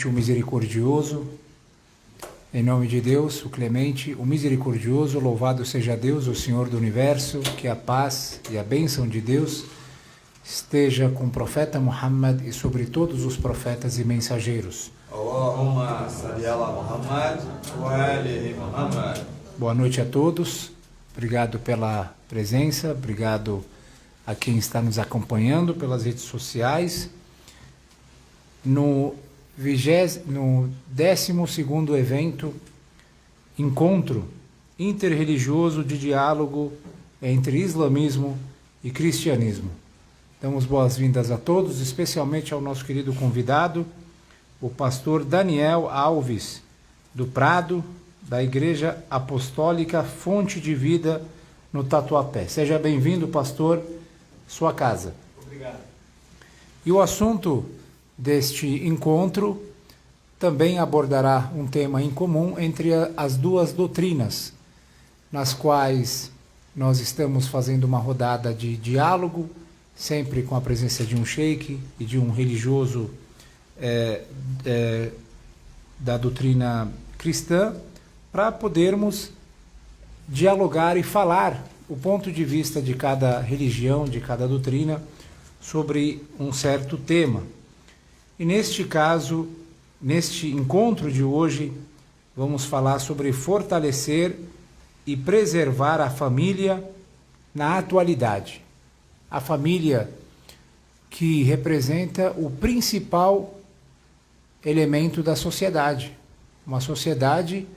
O misericordioso, em nome de Deus, o clemente, o misericordioso, louvado seja Deus, o Senhor do Universo, que a paz e a bênção de Deus esteja com o profeta Muhammad e sobre todos os profetas e mensageiros. Allahumma salli ala Muhammad wa alihi Muhammad. Boa noite a todos, obrigado pela presença, obrigado a quem está nos acompanhando pelas redes sociais. No 12º evento, encontro interreligioso de diálogo entre islamismo e cristianismo. Damos boas-vindas a todos, especialmente ao nosso querido convidado, o pastor Daniel Alves, do Prado, da Igreja Apostólica Fonte de Vida, no Tatuapé. Seja bem-vindo, pastor, sua casa. Obrigado. E o assunto deste encontro também abordará um tema em comum entre as duas doutrinas, nas quais nós estamos fazendo uma rodada de diálogo, sempre com a presença de um sheik e de um religioso da doutrina cristã, para podermos dialogar e falar o ponto de vista de cada religião, de cada doutrina, sobre um certo tema. E neste caso, neste encontro de hoje, vamos falar sobre fortalecer e preservar a família na atualidade. A família que representa o principal elemento da sociedade. Uma sociedade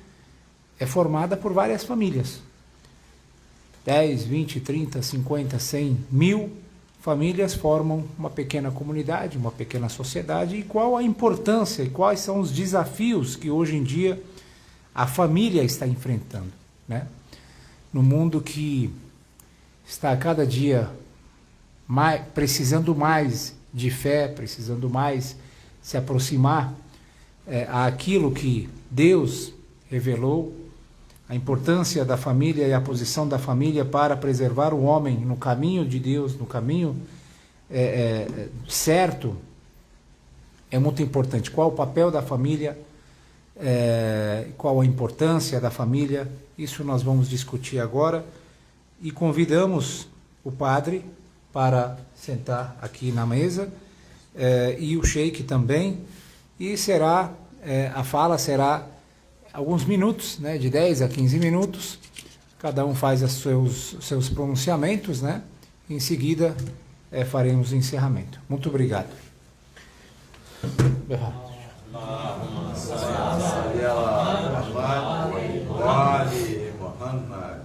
é formada por várias famílias. 10, 20, 30, 50, 100, 1000 famílias formam uma pequena comunidade, uma pequena sociedade. E qual a importância e quais são os desafios que hoje em dia a família está enfrentando, né? No mundo que está a cada dia precisando mais de fé, precisando mais se aproximar àquilo que Deus revelou, a importância da família e a posição da família para preservar o homem no caminho de Deus, no caminho certo, é muito importante. Qual o papel da família, qual a importância da família, isso nós vamos discutir agora. E convidamos o padre para sentar aqui na mesa, e o sheik também, e a fala será alguns minutos, né, de 10 a 15 minutos, cada um faz os seus pronunciamentos, né? Em seguida faremos o encerramento. Muito obrigado. Allahumma salli ala Muhammad wa alihi Muhammad.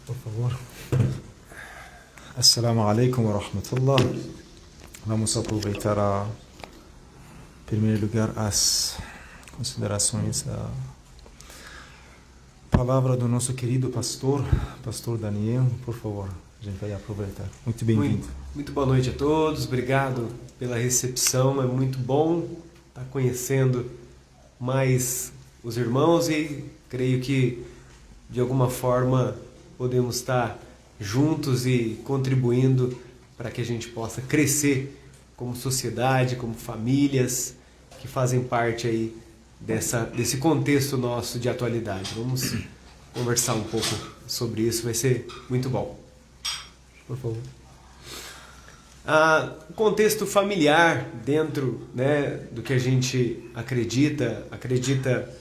Por favor. Assalamu alaikum wa rahmatullah. Vamos aproveitar em primeiro lugar as considerações da palavra do nosso querido pastor Daniel. Por favor, a gente vai aproveitar. Muito bem-vindo. Muito boa noite a todos, obrigado pela recepção, é muito bom estar conhecendo mais os irmãos e creio que de alguma forma podemos estar juntos e contribuindo para que a gente possa crescer como sociedade, como famílias que fazem parte aí desse contexto nosso de atualidade. Vamos conversar um pouco sobre isso, vai ser muito bom. Por favor. O contexto familiar dentro, né, do que a gente acredita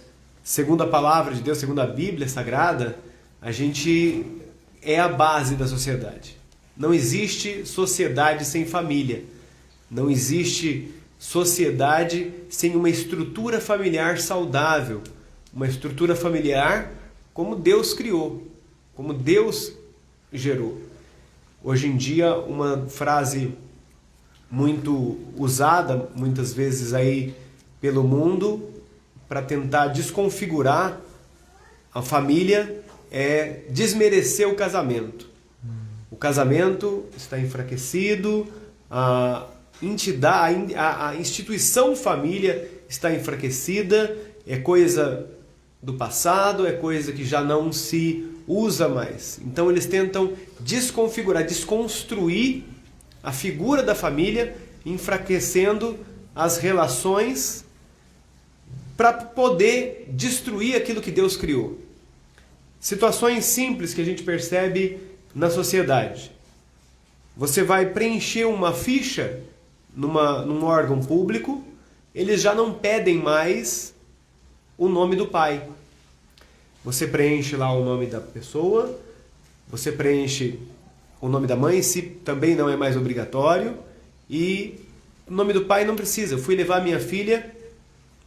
segundo a palavra de Deus, segundo a Bíblia Sagrada, a gente é a base da sociedade. Não existe sociedade sem família. Não existe sociedade sem uma estrutura familiar saudável. Uma estrutura familiar como Deus criou, como Deus gerou. Hoje em dia, uma frase muito usada, muitas vezes aí pelo mundo para tentar desconfigurar a família é desmerecer o casamento. O casamento está enfraquecido, a instituição família está enfraquecida, é coisa do passado, é coisa que já não se usa mais. Então eles tentam desconfigurar, desconstruir a figura da família, enfraquecendo as relações para poder destruir aquilo que Deus criou. Situações simples que a gente percebe na sociedade. Você vai preencher uma ficha num órgão público, eles já não pedem mais o nome do pai. Você preenche lá o nome da pessoa, você preenche o nome da mãe, se também não é mais obrigatório, e o nome do pai não precisa. Eu fui levar minha filha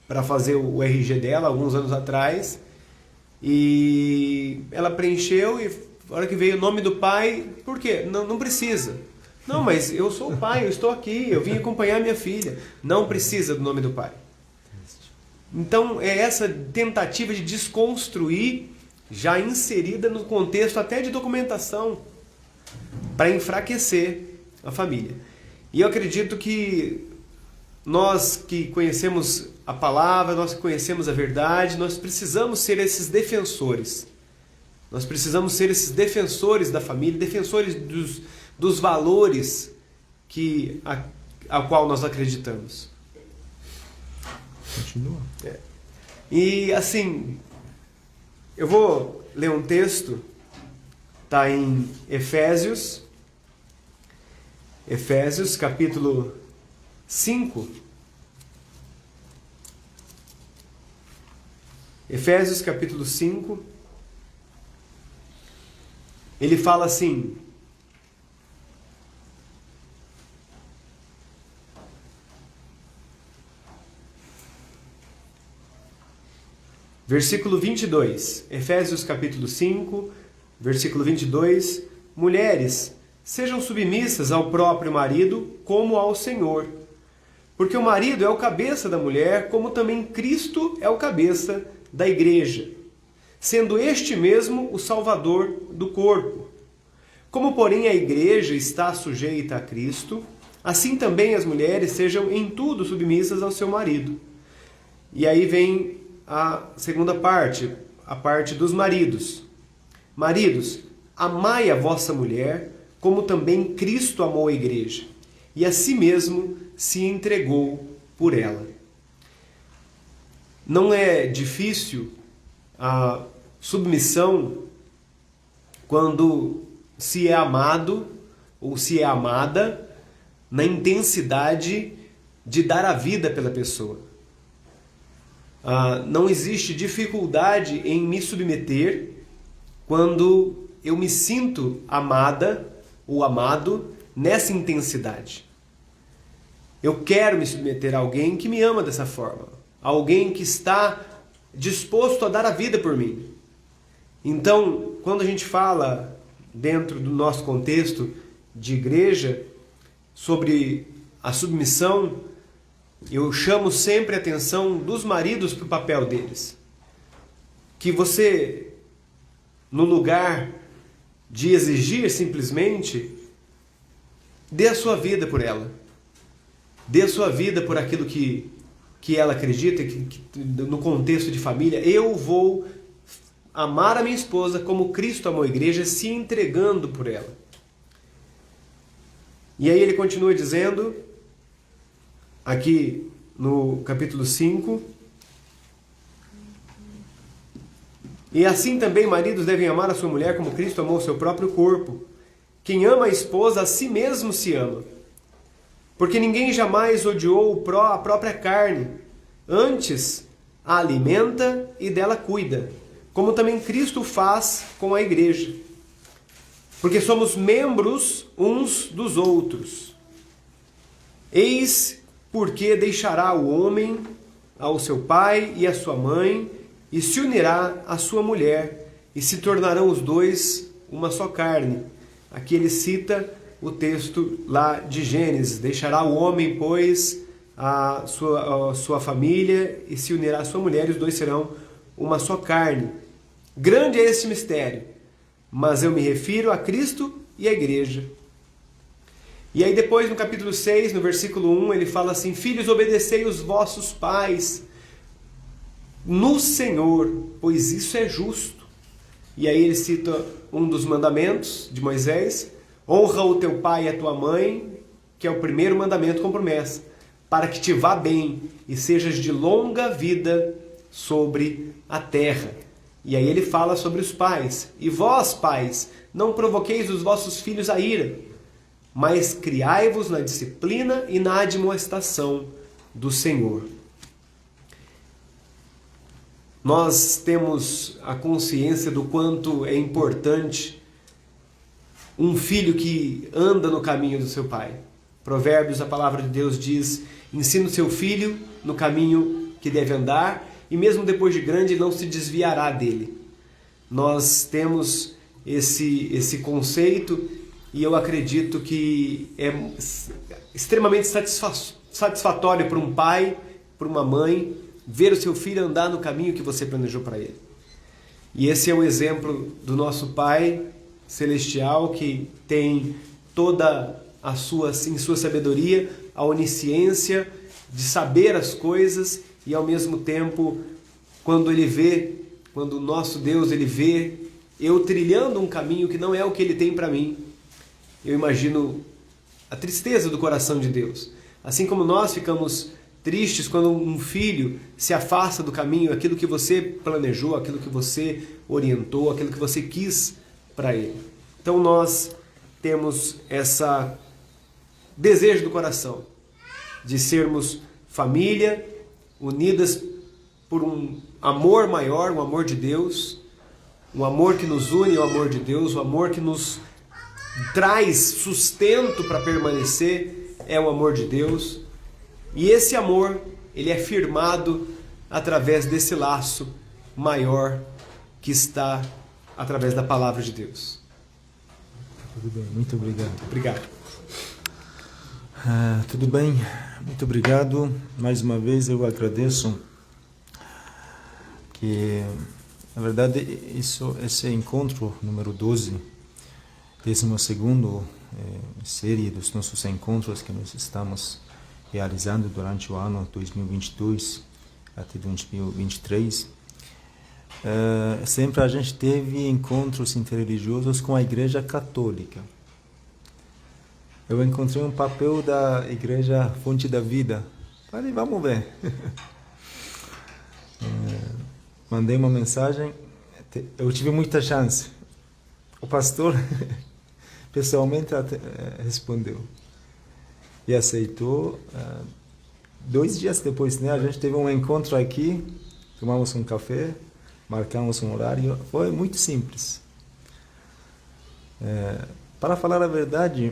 para fazer o RG dela alguns anos atrás, e ela preencheu, e na hora que veio o nome do pai, por quê? Não precisa. Não, mas eu sou o pai, eu estou aqui, eu vim acompanhar minha filha. Não precisa do nome do pai. Então é essa tentativa de desconstruir, já inserida no contexto até de documentação, para enfraquecer a família. E eu acredito que nós que conhecemos a palavra, nós que conhecemos a verdade, nós precisamos ser esses defensores. Nós precisamos ser esses defensores da família, defensores dos valores a qual nós acreditamos. Continua. E assim, eu vou ler um texto, está em Efésios capítulo 5. Efésios capítulo 5. Ele fala assim: versículo 22, Efésios capítulo 5, versículo 22, mulheres, sejam submissas ao próprio marido como ao Senhor, porque o marido é o cabeça da mulher, como também Cristo é o cabeça da igreja, sendo este mesmo o Salvador do corpo. Como, porém, a igreja está sujeita a Cristo, assim também as mulheres sejam em tudo submissas ao seu marido. E aí vem a segunda parte, a parte dos maridos. Maridos, amai a vossa mulher, como também Cristo amou a igreja, e a si mesmo se entregou por ela. Não é difícil a submissão quando se é amado ou se é amada na intensidade de dar a vida pela pessoa. Não existe dificuldade em me submeter quando eu me sinto amada ou amado nessa intensidade. Eu quero me submeter a alguém que me ama dessa forma, alguém que está disposto a dar a vida por mim. Então, quando a gente fala dentro do nosso contexto de igreja sobre a submissão, eu chamo sempre a atenção dos maridos para o papel deles. Que você, no lugar de exigir simplesmente, dê a sua vida por ela. Dê a sua vida por aquilo que ela acredita, no contexto de família. Eu vou amar a minha esposa como Cristo amou a igreja, se entregando por ela. E aí ele continua dizendo, aqui no capítulo 5, e assim também maridos devem amar a sua mulher como Cristo amou o seu próprio corpo. Quem ama a esposa, a si mesmo se ama. Porque ninguém jamais odiou a própria carne, antes a alimenta e dela cuida, como também Cristo faz com a igreja. Porque somos membros uns dos outros. Eis porque deixará o homem ao seu pai e à sua mãe, e se unirá à sua mulher, e se tornarão os dois uma só carne. Aqui ele cita o texto lá de Gênesis. Deixará o homem, pois, a sua família e se unirá à sua mulher, e os dois serão uma só carne. Grande é este mistério, mas eu me refiro a Cristo e à igreja. E aí depois no capítulo 6, no versículo 1, ele fala assim: filhos, obedecei os vossos pais no Senhor, pois isso é justo. E aí ele cita um dos mandamentos de Moisés: honra o teu pai e a tua mãe, que é o primeiro mandamento com promessa, para que te vá bem e sejas de longa vida sobre a terra. E aí ele fala sobre os pais: e vós, pais, não provoqueis os vossos filhos a ira, mas criai-vos na disciplina e na admoestação do Senhor. Nós temos a consciência do quanto é importante um filho que anda no caminho do seu pai. Provérbios, a palavra de Deus diz: ensina o seu filho no caminho que deve andar, e mesmo depois de grande não se desviará dele. Nós temos esse conceito, e eu acredito que é extremamente satisfatório para um pai, para uma mãe, ver o seu filho andar no caminho que você planejou para ele. E esse é o exemplo do nosso Pai Celestial, que tem toda em sua sabedoria, a onisciência de saber as coisas, e ao mesmo tempo, quando o nosso Deus, ele vê eu trilhando um caminho que não é o que ele tem para mim, eu imagino a tristeza do coração de Deus. Assim como nós ficamos tristes quando um filho se afasta do caminho, aquilo que você planejou, aquilo que você orientou, aquilo que você quis para ele. Então nós temos esse desejo do coração de sermos família, unidas por um amor maior, um amor de Deus, um amor que nos une ao amor de Deus, o amor que nos traz sustento para permanecer é o amor de Deus. E esse amor, ele é firmado através desse laço maior que está através da palavra de Deus. Tudo bem, muito obrigado. Obrigado. Tudo bem, muito obrigado. Mais uma vez eu agradeço que, na verdade, esse encontro número 12, 12º série dos nossos encontros que nós estamos realizando durante o ano 2022 até 2023, sempre a gente teve encontros interreligiosos com a Igreja Católica. Eu encontrei um papel da Igreja Fonte da Vida. Falei, vamos ver. Mandei uma mensagem, eu tive muita chance. O pastor pessoalmente respondeu e aceitou. 2 dias depois, né, a gente teve um encontro aqui, tomamos um café, marcamos um horário, foi muito simples. Para falar a verdade,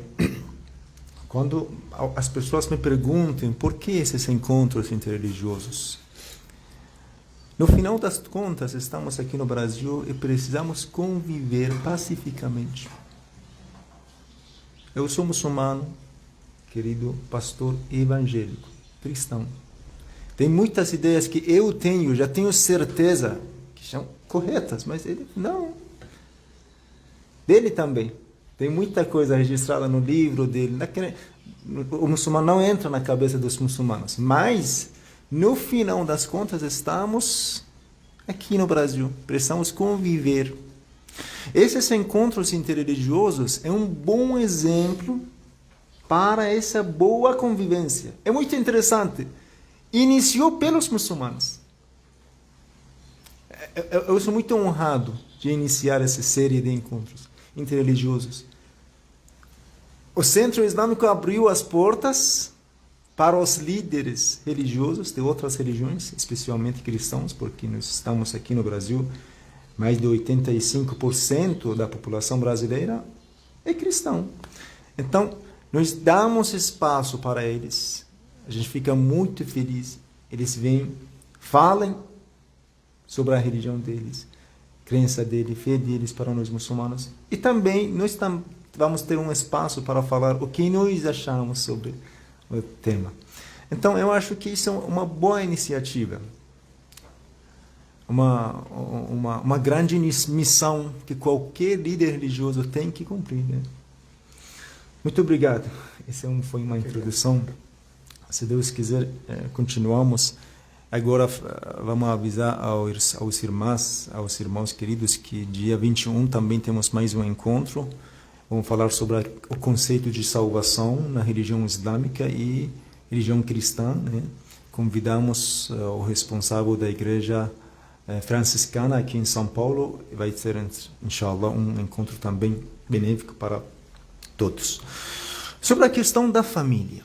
quando as pessoas me perguntam por que esses encontros interreligiosos, no final das contas, estamos aqui no Brasil e precisamos conviver pacificamente. Eu sou muçulmano, querido pastor evangélico, cristão. Tem muitas ideias que eu tenho, já tenho certeza que são corretas, mas ele não. Dele também. Tem muita coisa registrada no livro dele. O muçulmano não entra na cabeça dos muçulmanos, mas no final das contas estamos aqui no Brasil, precisamos conviver. Esses encontros interreligiosos é um bom exemplo para essa boa convivência. É muito interessante. Iniciou pelos muçulmanos. Eu sou muito honrado de iniciar essa série de encontros interreligiosos. O Centro Islâmico abriu as portas para os líderes religiosos de outras religiões, especialmente cristãos, porque nós estamos aqui no Brasil, mais de 85% da população brasileira é cristão. Então, nós damos espaço para eles. A gente fica muito feliz. Eles vêm, falem sobre a religião deles, crença deles, fé deles para nós muçulmanos. E também nós vamos ter um espaço para falar o que nós achamos sobre o tema. Então, eu acho que isso é uma boa iniciativa. Uma grande missão que qualquer líder religioso tem que cumprir. Né? Muito obrigado. Essa foi uma introdução. Se Deus quiser, continuamos. Agora vamos avisar aos irmãos queridos, que dia 21 também temos mais um encontro. Vamos falar sobre o conceito de salvação na religião islâmica e religião cristã. Né? Convidamos o responsável da igreja franciscana aqui em São Paulo. Vai ser, inshallah, um encontro também benéfico para todos. Sobre a questão da família.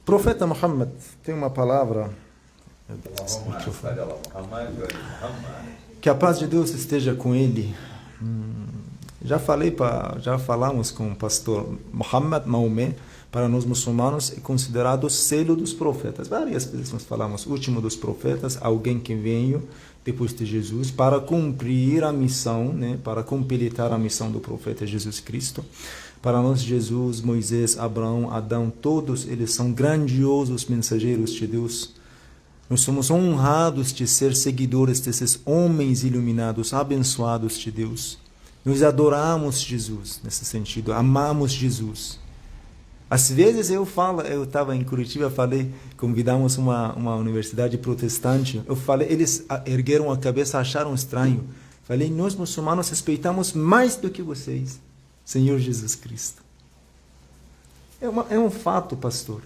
O profeta Muhammad tem uma palavra... Que a paz de Deus esteja com ele. Já falamos com o pastor Muhammad Maomé. Para nós muçulmanos é considerado o selo dos profetas. Várias vezes nós falamos, último dos profetas, alguém que veio depois de Jesus para cumprir a missão, né, para completar a missão do profeta Jesus Cristo. Para nós, Jesus, Moisés, Abraão, Adão, todos eles são grandiosos mensageiros de Deus. Nós somos honrados de ser seguidores desses homens iluminados, abençoados de Deus. Nós adoramos Jesus nesse sentido, amamos Jesus. Às vezes eu estava em Curitiba, convidamos uma universidade protestante, eles ergueram a cabeça, acharam estranho. Falei, nós muçulmanos respeitamos mais do que vocês, Senhor Jesus Cristo. É um fato, pastor.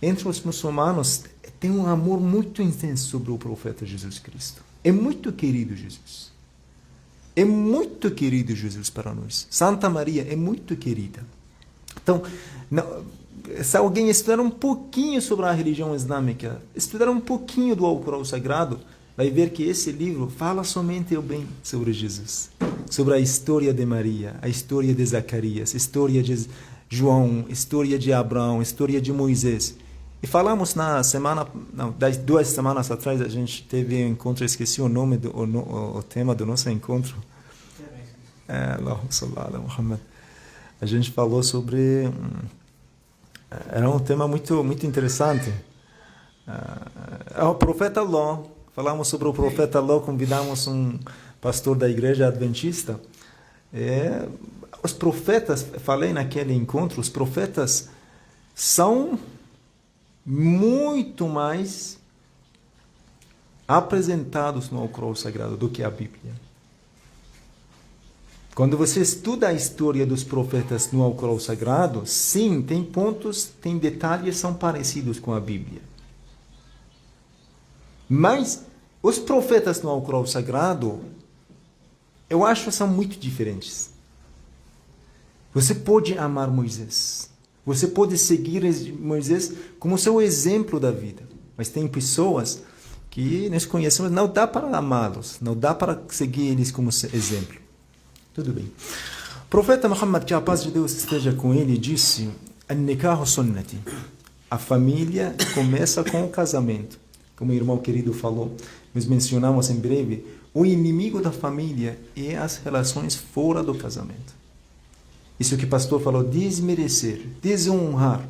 Entre os muçulmanos tem um amor muito intenso sobre o profeta Jesus Cristo. É muito querido Jesus. É muito querido Jesus para nós. Santa Maria é muito querida. Então, se alguém estudar um pouquinho sobre a religião islâmica, estudar um pouquinho do Alcorão Sagrado, vai ver que esse livro fala somente o bem sobre Jesus. Sobre a história de Maria, a história de Zacarias, a história de João, a história de Abraão, a história de Moisés. E falamos das 2 semanas atrás, a gente teve um encontro, esqueci o nome, o tema do nosso encontro. Allahumma salli ala Muhammad. A gente falou sobre... Era um tema muito, muito interessante. O profeta Ló. Falamos sobre o profeta Ló, convidamos um pastor da igreja adventista. Os profetas, falei naquele encontro, os profetas são muito mais apresentados no Alcorão Sagrado do que a Bíblia. Quando você estuda a história dos profetas no Alcorão Sagrado, sim, tem pontos, tem detalhes que são parecidos com a Bíblia. Mas os profetas no Alcorão Sagrado, eu acho que são muito diferentes. Você pode amar Moisés. Você pode seguir Moisés como seu exemplo da vida. Mas tem pessoas que nós conhecemos, não dá para amá-los, não dá para seguir eles como exemplo. Tudo bem. O profeta Muhammad, que a paz de Deus esteja com ele, disse: "An-nikahu sunnati." A família começa com o casamento. Como o irmão querido falou, nós mencionamos em breve, o inimigo da família é as relações fora do casamento. Isso que o pastor falou, desmerecer, desonrar,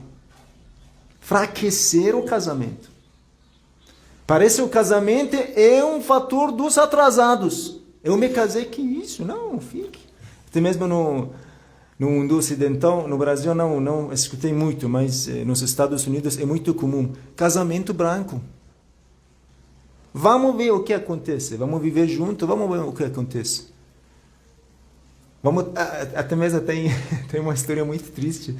enfraquecer o casamento. Parece que o casamento é um fator dos atrasados. Eu me casei, que isso? Não, fique. Até mesmo no mundo ocidental, no Brasil não escutei muito, mas nos Estados Unidos é muito comum. Casamento branco. Vamos ver o que acontece. Vamos viver junto, vamos ver o que acontece. Até mesmo tem uma história muito triste.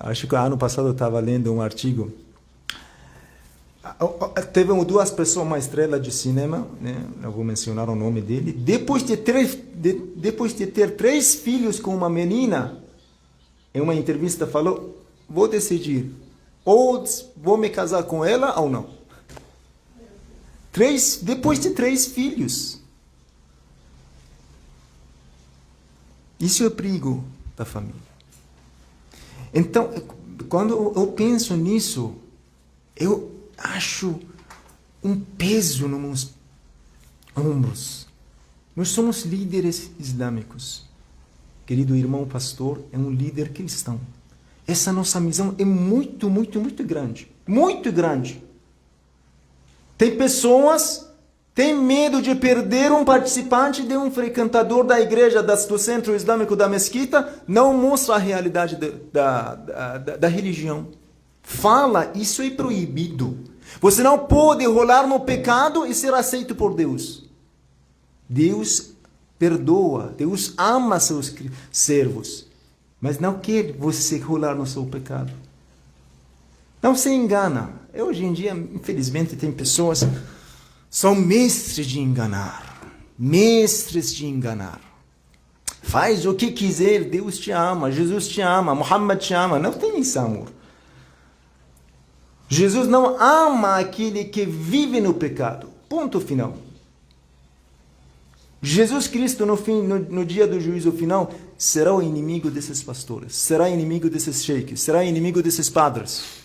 Acho que ano passado eu estava lendo um artigo. Teve 2 pessoas, uma estrela de cinema, né? Eu vou mencionar o nome dele. Depois de ter 3 filhos com uma menina, em uma entrevista falou: vou decidir, ou vou me casar com ela ou não. Depois de 3 filhos. Isso é o perigo da família. Então, quando eu penso nisso, eu acho um peso nos meus ombros. Nós somos líderes islâmicos. Querido irmão pastor, é um líder cristão. Essa nossa missão é muito, muito, muito grande. Muito grande. Tem pessoas têm medo de perder um participante de um frequentador da igreja, do centro islâmico da mesquita, não mostra a realidade da religião. Fala, isso é proibido. Você não pode rolar no pecado e ser aceito por Deus. Deus perdoa, Deus ama seus servos, mas não quer você rolar no seu pecado. Não se engana. Hoje em dia, infelizmente, tem pessoas que são mestres de enganar. Mestres de enganar. Faz o que quiser, Deus te ama, Jesus te ama, Muhammad te ama. Não tem esse amor. Jesus não ama aquele que vive no pecado. Ponto final. Jesus Cristo, no dia do juízo final, será o inimigo desses pastores, será inimigo desses sheiks, será inimigo desses padres.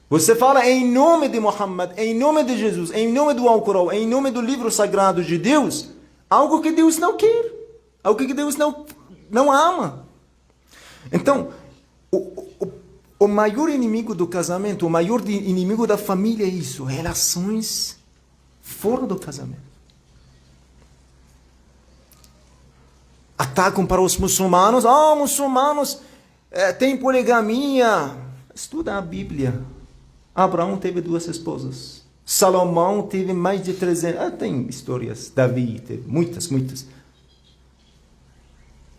Você fala em nome de Muhammad, em nome de Jesus, em nome do Alcorão, em nome do livro sagrado de Deus, algo que Deus não quer, algo que Deus não ama. Então, o maior inimigo do casamento, o maior inimigo da família é isso, relações fora do casamento. Atacam para os muçulmanos, muçulmanos têm poligamia. Estuda a Bíblia. Abraão teve 2 esposas. Salomão teve mais de 300. Tem histórias. Davi teve muitas.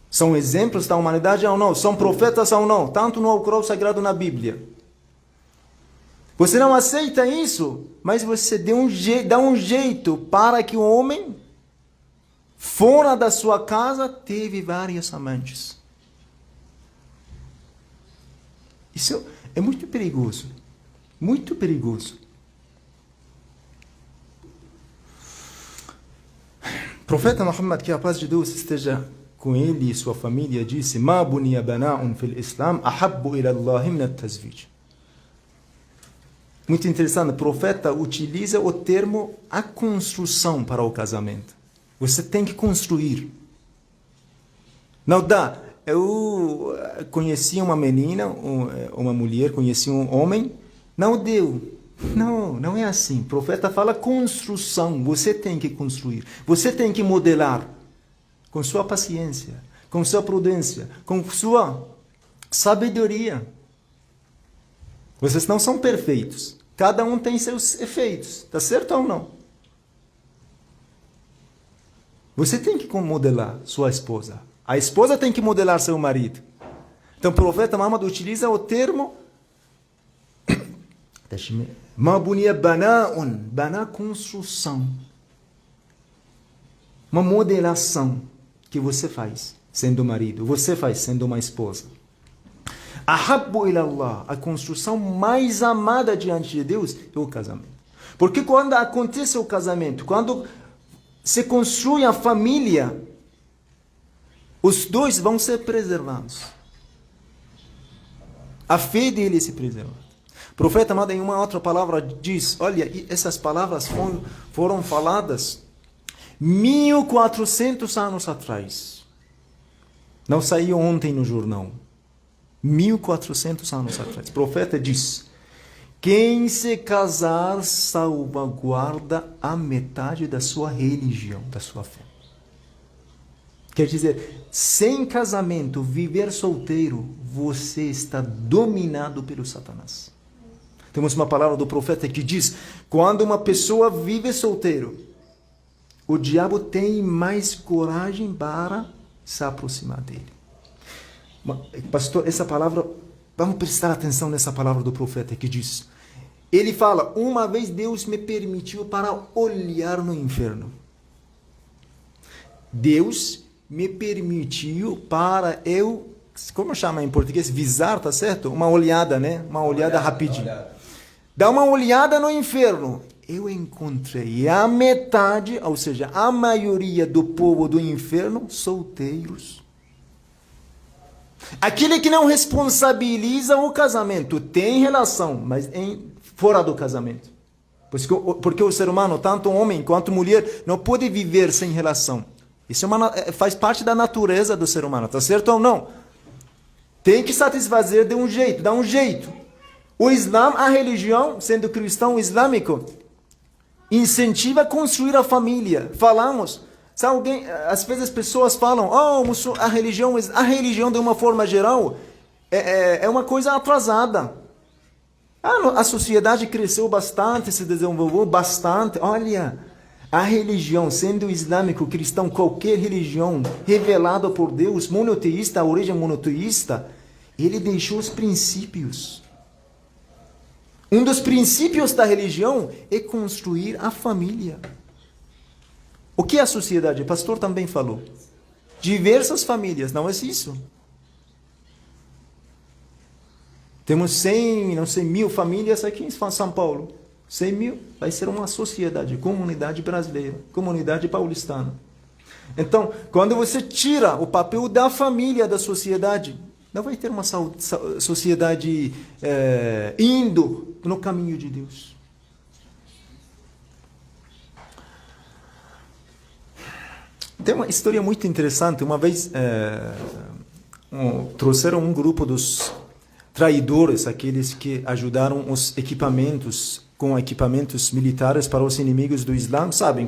São exemplos da humanidade ou não? São profetas ou não? Tanto no Alcorão Sagrado na Bíblia. Você não aceita isso, mas você dá um jeito para que o homem, fora da sua casa, teve várias amantes. Isso é muito perigoso. Muito perigoso. O profeta Muhammad, que a paz de Deus esteja com ele e sua família, disse: "Ma buniya bana'un fil Islam ahabbu ila Allah min at-tazwij." Muito interessante, o profeta utiliza o termo a construção para o casamento. Você tem que construir. Não dá. Eu conheci uma menina, uma mulher, conheci um homem, não deu. Não é assim. O profeta fala construção. Você tem que construir. Você tem que modelar com sua paciência, com sua prudência, com sua sabedoria. Vocês não são perfeitos. Cada um tem seus efeitos. Está certo ou não? Você tem que modelar sua esposa. A esposa tem que modelar seu marido. Então o profeta Muhammad utiliza o termo Ma buniya bana'un. Bana, construção. Uma modelação que você faz sendo marido, você faz sendo uma esposa. Ahabbu ila Allah. A construção mais amada diante de Deus é o casamento. Porque quando acontece o casamento, quando se constrói a família, os dois vão ser preservados. A fé dele se preserva. O profeta Muhammad, em uma outra palavra, diz: olha, essas palavras foram faladas 1400 anos atrás. Não saiu ontem no jornal. 1400 anos atrás. O profeta diz: quem se casar salvaguarda a metade da sua religião, da sua fé. Quer dizer, sem casamento, viver solteiro, você está dominado pelo Satanás. Temos uma palavra do profeta que diz: quando uma pessoa vive solteiro, o diabo tem mais coragem para se aproximar dele. Pastor, essa palavra, vamos prestar atenção nessa palavra do profeta que diz. Ele fala: uma vez Deus me permitiu para olhar no inferno. Deus me permitiu para eu, como chama em português? Visar, tá certo? Uma olhada, né? Uma olhada rapidinho. Dá uma olhada no inferno. Eu encontrei a metade, ou seja, a maioria do povo do inferno, solteiros. Aquele que não responsabiliza o casamento, tem relação, mas fora do casamento. Porque o ser humano, tanto homem quanto mulher, não pode viver sem relação. Isso faz parte da natureza do ser humano, tá certo ou não? Tem que satisfazer de um jeito, dá um jeito. O Islã, a religião, sendo cristão islâmico, incentiva a construir a família. Falamos, se alguém, às vezes as pessoas falam, a religião de uma forma geral é uma coisa atrasada. A sociedade cresceu bastante, se desenvolveu bastante. Olha, a religião, sendo islâmico, cristão, qualquer religião revelada por Deus, monoteísta, a origem monoteísta, ele deixou os princípios. Um dos princípios da religião é construir a família. O que é a sociedade? O pastor também falou. Diversas famílias, não é isso? Temos 100, não sei, 1000 famílias aqui em São Paulo. 100 mil vai ser uma sociedade, comunidade brasileira, comunidade paulistana. Então, quando você tira o papel da família da sociedade, não vai ter uma sociedade indo no caminho de Deus. Tem uma história muito interessante. Uma vez trouxeram um grupo dos traidores, aqueles que ajudaram os equipamentos, com equipamentos militares para os inimigos do Islã. Sabem,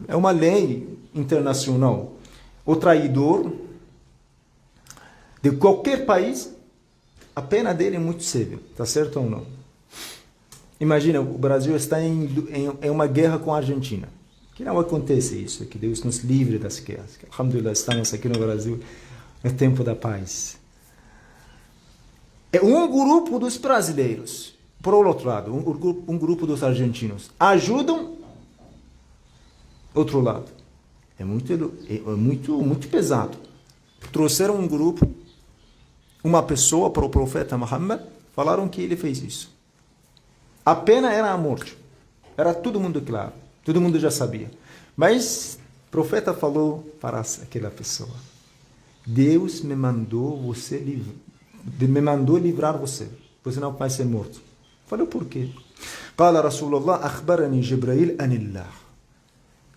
é uma lei internacional. O traidor de qualquer país, a pena dele é muito séria, tá certo ou não? Imagina, o Brasil está em uma guerra com a Argentina. Que não acontece isso, que Deus nos livre das guerras. Alhamdulillah, estamos aqui no Brasil no tempo da paz. É um grupo dos brasileiros, por outro lado, um grupo dos argentinos, ajudam outro lado. É muito pesado. Trouxeram um grupo, uma pessoa para o profeta Muhammad, falaram que ele fez isso. A pena era a morte. Era todo mundo claro. Todo mundo já sabia. Mas o profeta falou para aquela pessoa: Deus me mandou livrar você. Você não vai ser morto. Falou por quê? Fala Rasulullah, akhbarani Jibril anillah.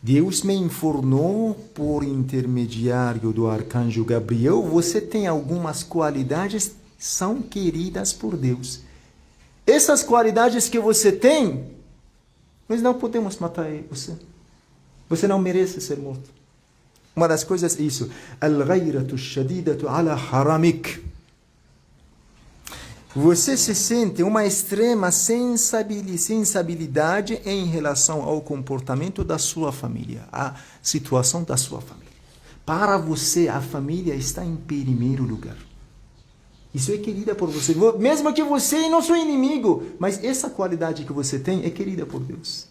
Deus me informou por intermediário do arcanjo Gabriel, você tem algumas qualidades que são queridas por Deus. Essas qualidades que você tem, nós não podemos matar você. Você não merece ser morto. Uma das coisas é isso. Al-ghayratu shadidatu ala haramik. Você se sente uma extrema sensibilidade em relação ao comportamento da sua família, à situação da sua família. Para você, a família está em primeiro lugar. Isso é querida por você. Mesmo que você não seja inimigo, mas essa qualidade que você tem é querida por Deus.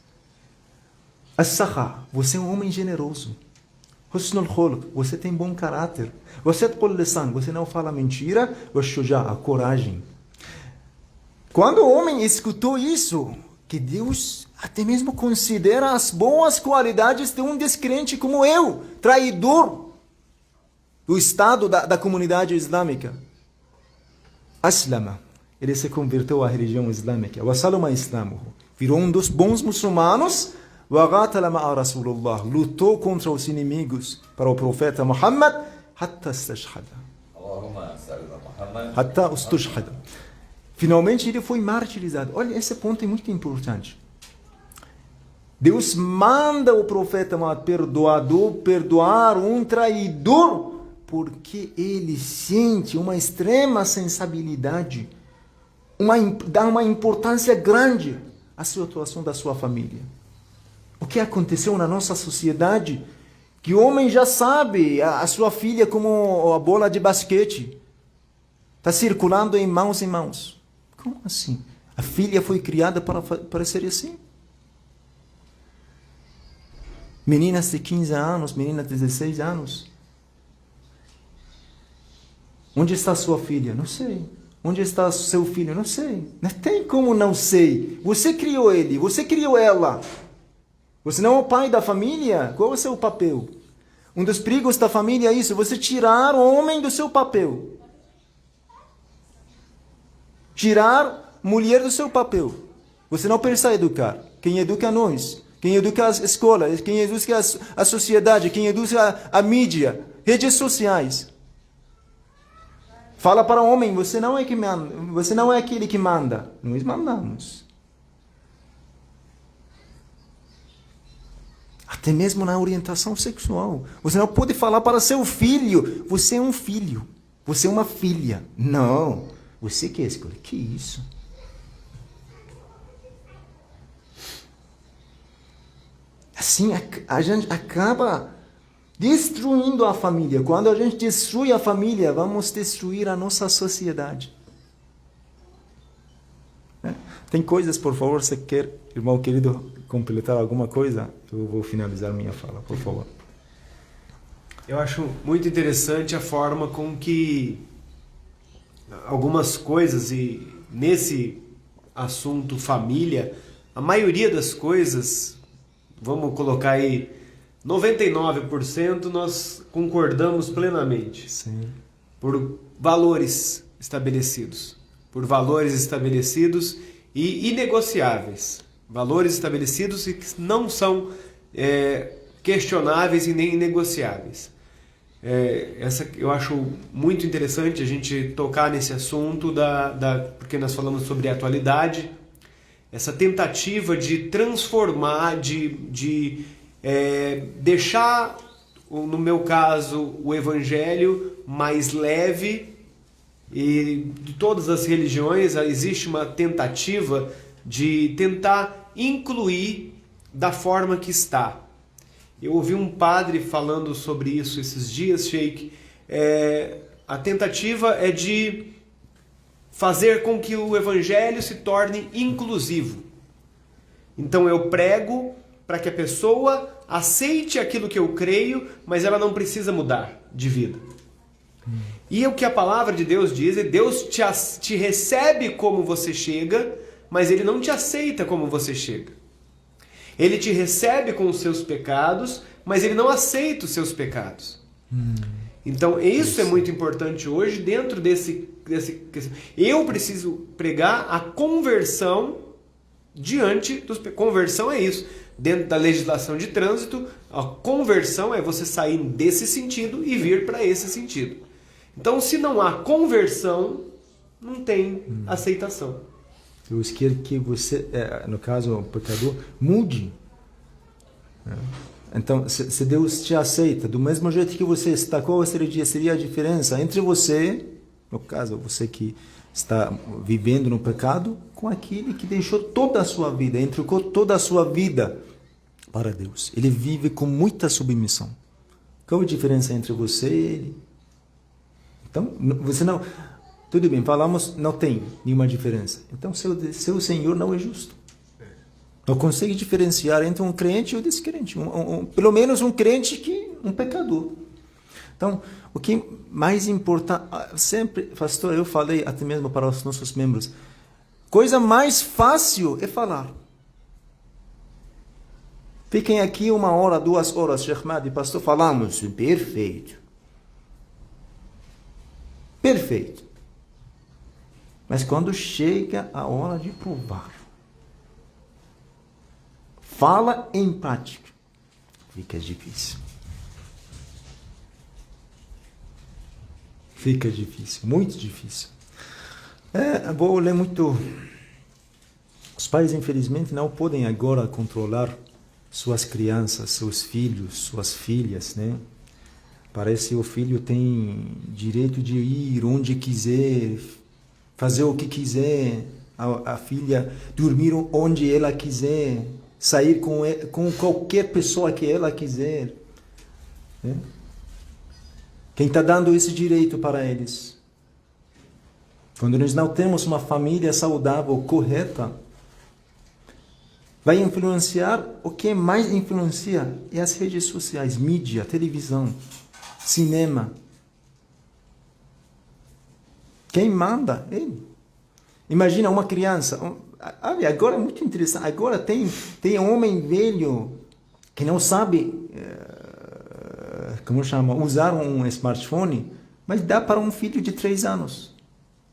As-sakha, você é um homem generoso. Husnul khuluq, você tem bom caráter. Você não fala mentira. A coragem. Quando o homem escutou isso, que Deus até mesmo considera as boas qualidades de um descrente como eu, traidor do Estado, da comunidade islâmica. Aslama, ele se converteu à religião islâmica. Wasalama islamuhu, virou um dos bons muçulmanos. Wagatala ma'a Rasulullah, lutou contra os inimigos para o profeta Muhammad, hatta istashhada. Hatta istashhada. Finalmente ele foi martirizado. Olha, esse ponto é muito importante. Deus manda o profeta perdoar um traidor porque ele sente uma extrema sensibilidade, dá uma importância grande à situação da sua família. O que aconteceu na nossa sociedade? Que o homem já sabe a sua filha como a bola de basquete. Está circulando em mãos em mãos. Como assim? A filha foi criada para ser assim? Meninas de 15 anos, meninas de 16 anos. Onde está sua filha? Não sei. Onde está seu filho? Não sei. Não tem como não sei. Você criou ele, você criou ela. Você não é o pai da família? Qual é o seu papel? Um dos perigos da família é isso, você tirar o homem do seu papel. Tirar mulher do seu papel. Você não precisa educar. Quem educa é nós. Quem educa as escolas. Quem educa a sociedade. Quem educa a mídia. Redes sociais. Fala para o homem, você não é que manda, você não é aquele que manda. Nós mandamos. Até mesmo na orientação sexual. Você não pode falar para seu filho, você é um filho, você é uma filha. Não, você quer escolher. Que isso? Assim, a gente acaba destruindo a família. Quando a gente destrói a família, vamos destruir a nossa sociedade. Tem coisas, por favor, você quer, irmão querido, completar alguma coisa? Eu vou finalizar minha fala, por favor. Eu acho muito interessante a forma com que algumas coisas, e nesse assunto família, a maioria das coisas, vamos colocar aí, 99% nós concordamos plenamente. Sim. Por valores estabelecidos. Por valores estabelecidos e inegociáveis. Valores estabelecidos e que não são questionáveis e nem negociáveis. Eu acho muito interessante a gente tocar nesse assunto, porque nós falamos sobre a atualidade, essa tentativa de transformar, de deixar, no meu caso, o evangelho mais leve. E de todas as religiões existe uma tentativa de tentar incluir da forma que está. Eu ouvi um padre falando sobre isso esses dias, Sheik. A tentativa é de fazer com que o evangelho se torne inclusivo. Então eu prego para que a pessoa aceite aquilo que eu creio, mas ela não precisa mudar de vida. E o que a palavra de Deus diz é: Deus te recebe como você chega, mas Ele não te aceita como você chega. Ele te recebe com os seus pecados, mas Ele não aceita os seus pecados. Então isso é muito importante hoje dentro desse. Eu preciso pregar a conversão diante dos... Conversão é isso. Dentro da legislação de trânsito, a conversão é você sair desse sentido e vir para esse sentido. Então, se não há conversão, não tem aceitação. Deus quer que você, no caso, o pecador, mude. Então, se Deus te aceita, do mesmo jeito que você está, qual seria a diferença entre você, no caso, você que está vivendo no pecado, com aquele que deixou toda a sua vida, entregou toda a sua vida para Deus. Ele vive com muita submissão. Qual a diferença entre você e ele? Então, você não... Tudo bem, falamos, não tem nenhuma diferença. Então, seu Senhor não é justo. Não consegue diferenciar entre um crente e um descrente. Pelo menos um crente que um pecador. Então, o que mais importa... Sempre, pastor, eu falei até mesmo para os nossos membros, coisa mais fácil é falar. Fiquem aqui 1 hora, 2 horas, Sheikh Mahdi, pastor, falamos, perfeito. Perfeito. Mas quando chega a hora de provar, fala em prática, fica difícil. Fica difícil, muito difícil. Vou ler muito. Os pais, infelizmente, não podem agora controlar suas crianças, seus filhos, suas filhas, né? Parece que o filho tem direito de ir onde quiser, fazer o que quiser, a filha dormir onde ela quiser, sair com qualquer pessoa que ela quiser. Né? Quem está dando esse direito para eles? Quando nós não temos uma família saudável, correta, vai influenciar, o que mais influencia é as redes sociais, mídia, televisão, cinema. Quem manda? Ele. Imagina uma criança. Olha, agora é muito interessante. Agora tem um homem velho que não sabe, como chama, usar um smartphone, mas dá para um filho de 3 anos.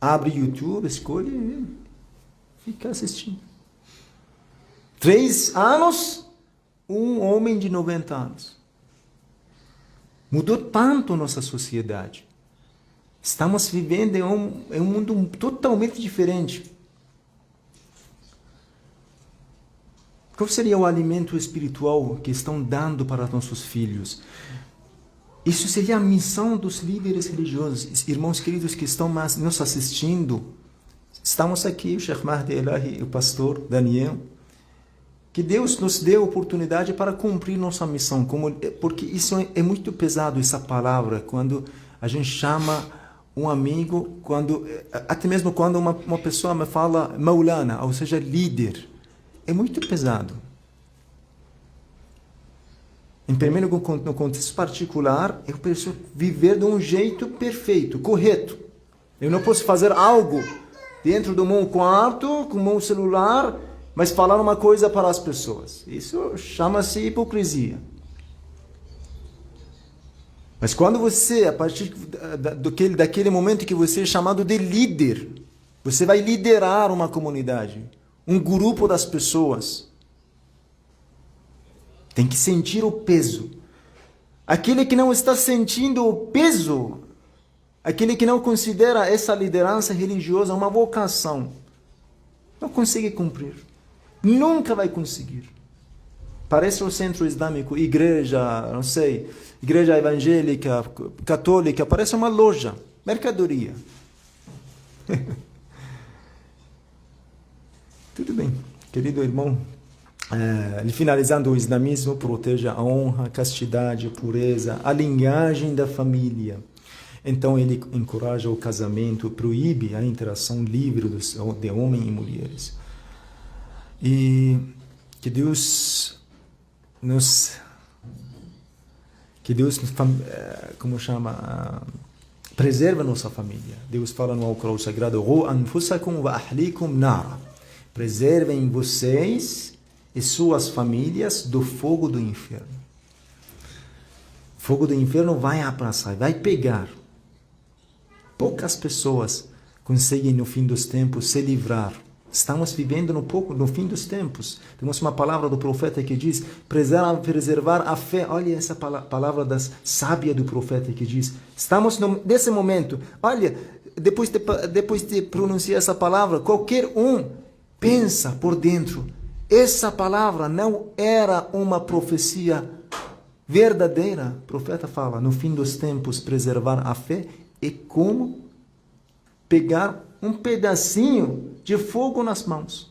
Abre YouTube, escolhe e fica assistindo. 3 anos, um homem de 90 anos. Mudou tanto nossa sociedade. Estamos vivendo em um mundo totalmente diferente. Qual seria o alimento espiritual que estão dando para nossos filhos? Isso seria a missão dos líderes religiosos. Irmãos queridos que estão nos assistindo, estamos aqui, o Sheikh Mahdi Elahi e o pastor Daniel, que Deus nos deu a oportunidade para cumprir nossa missão, porque isso é muito pesado, essa palavra, quando a gente chama um amigo, até mesmo quando uma pessoa me fala Maulana, ou seja, líder, é muito pesado. Em primeiro, no contexto particular, eu preciso viver de um jeito perfeito, correto. Eu não posso fazer algo dentro do meu quarto, com o meu celular, mas falar uma coisa para as pessoas. Isso chama-se hipocrisia. Mas quando você, a partir daquele momento que você é chamado de líder, você vai liderar uma comunidade, um grupo das pessoas. Tem que sentir o peso. Aquele que não está sentindo o peso, aquele que não considera essa liderança religiosa uma vocação, não consegue cumprir. Nunca vai conseguir. Parece o centro islâmico, igreja, não sei, igreja evangélica, católica, parece uma loja, mercadoria. Tudo bem, querido irmão. Finalizando, o islamismo protege a honra, a castidade, a pureza, a linhagem da família. Então ele encoraja o casamento, proíbe a interação livre de homem e mulheres. E que Deus nos preserva nossa família. Deus fala no Alcorão Sagrado: "Ru anfusakum wa ahlikum nara". Preservem vocês e suas famílias do fogo do inferno. O fogo do inferno vai abraçar, vai pegar. Poucas pessoas conseguem no fim dos tempos se livrar. Estamos vivendo no fim dos tempos. Temos uma palavra do profeta que diz: preservar a fé. Olha essa palavra sábia do profeta que diz: estamos nesse momento. Olha, depois de pronunciar essa palavra, qualquer um pensa por dentro: essa palavra não era uma profecia verdadeira. O profeta fala: no fim dos tempos, preservar a fé é como pegar um pedacinho de fogo nas mãos.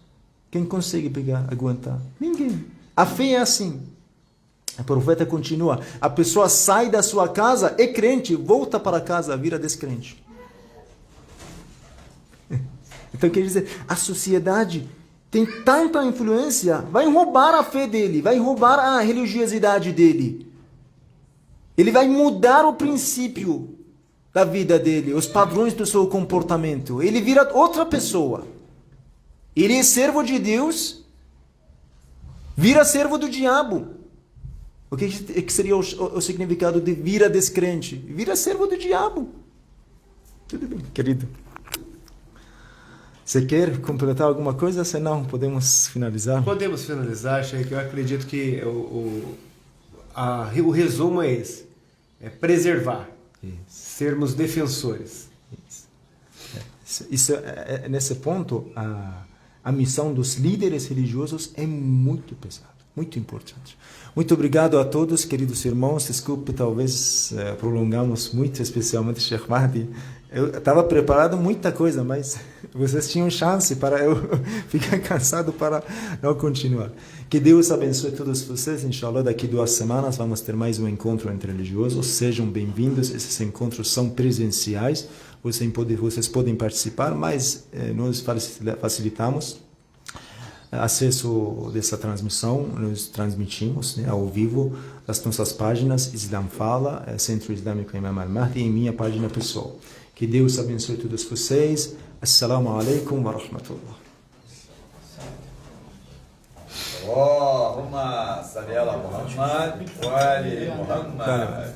Quem consegue pegar, aguentar? Ninguém. A fé é assim. O profeta continua: a pessoa sai da sua casa, é crente, volta para casa, vira descrente. Então quer dizer, a sociedade tem tanta influência, vai roubar a fé dele, vai roubar a religiosidade dele. Ele vai mudar o princípio da vida dele, os padrões do seu comportamento. Ele vira outra pessoa. Ele é servo de Deus, vira servo do diabo. O que seria o significado de vira descrente? Vira servo do diabo. Tudo bem, querido. Você quer completar alguma coisa? Senão, podemos finalizar? Podemos finalizar, Sheikh. Eu acredito que o resumo é esse. É preservar. Isso. Sermos defensores. Isso, nesse ponto, a missão dos líderes religiosos é muito pesada, muito importante. Muito obrigado a todos, queridos irmãos. Desculpe, talvez prolongamos muito, especialmente Sheikh Mahdi. Eu estava preparado muita coisa, mas vocês tinham chance para eu ficar cansado para não continuar. Que Deus abençoe todos vocês. Inshallah, daqui 2 semanas vamos ter mais um encontro entre religiosos. Sejam bem-vindos. Esses encontros são presenciais. Vocês podem participar, mas nós facilitamos acesso dessa transmissão. Nós transmitimos ao vivo das nossas páginas Islam Fala, Centro Islâmico Imam Al-Mahdi, e minha página pessoal. Que Deus abençoe todos vocês. Assalamu alaikum wa rahmatullah. Allahumma salli ala Muhammad wa ali Muhammad.